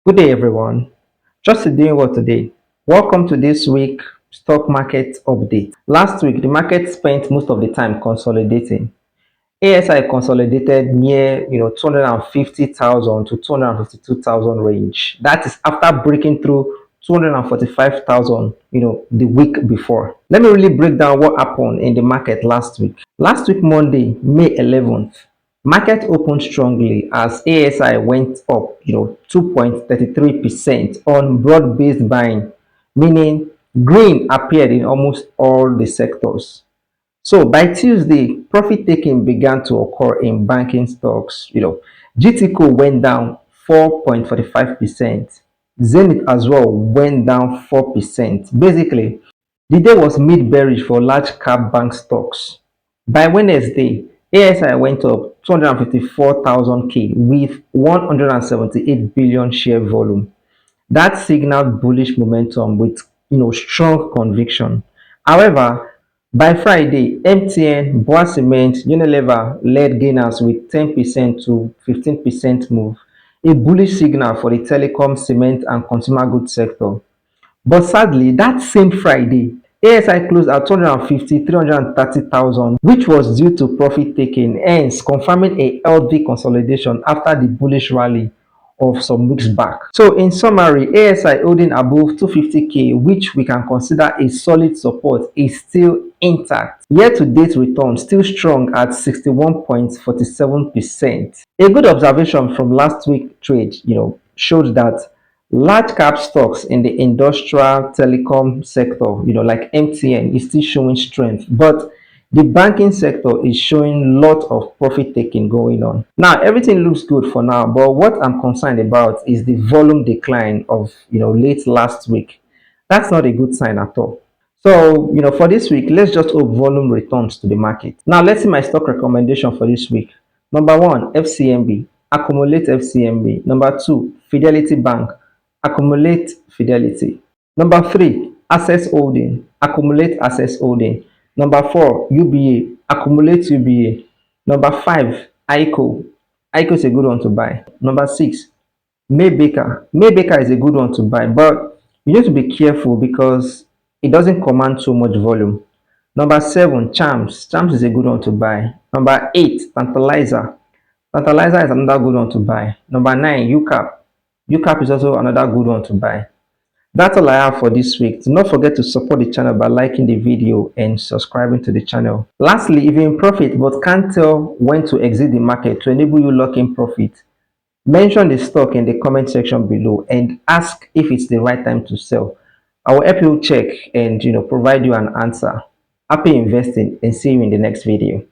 Good day, everyone. Just doing well today. Welcome to this week stock market update. Last week, the market spent most of the time consolidating. ASI consolidated near 250,000 to 252,000 range. That is after breaking through 245,000 the week before. Let me really break down what happened in the market last week. Last week, Monday, May 11th, market opened strongly as ASI went up 2.33% on broad-based buying, meaning green appeared in almost all the sectors. So by Tuesday, profit taking began to occur in banking stocks. GTCO went down 4.45%. Zenith as well went down 4%. Basically, the day was mid-bearish for large cap bank stocks. By Wednesday, ASI went up 254,000 K with 178 billion share volume. That signaled bullish momentum with strong conviction. However, by Friday, MTN, Boa Cement, Unilever led gainers with 10% to 15% move, a bullish signal for the telecom, cement, and consumer goods sector. But sadly, that same Friday, ASI closed at 330,000, which was due to profit taking, hence confirming a healthy consolidation after the bullish rally of some weeks back. So in summary, ASI holding above 250k, which we can consider a solid support, is still intact. Year-to-date return still strong at 61.47%. A good observation from last week trade, showed that large cap stocks in the industrial telecom sector, like MTN, is still showing strength, but the banking sector is showing lot of profit taking going on. Now, everything looks good for now, but what I'm concerned about is the volume decline of late last week. That's not a good sign at all. So, for this week, let's just hope volume returns to the market. Now, let's see my stock recommendation for this week. Number one, FCMB. Accumulate FCMB. Number two, Fidelity Bank. Accumulate Fidelity. Number three, Access Holding. Accumulate Access Holding. Number four, UBA. Accumulate UBA. Number five, ICO. ICO is a good one to buy. Number six, Maybaker. Maybaker is a good one to buy, but you need to be careful because it doesn't command so much volume. Number seven, Charms. Charms is a good one to buy. Number eight, Tantalizer. Tantalizer is another good one to buy. Number nine, UCAP. UCAP is also another good one to buy. That's all I have for this week. Do not forget to support the channel by liking the video and subscribing to the channel. Lastly, if you're in profit but can't tell when to exit the market to enable you lock in profit, mention the stock in the comment section below and ask if it's the right time to sell. I will help you check and provide you an answer. Happy investing and see you in the next video.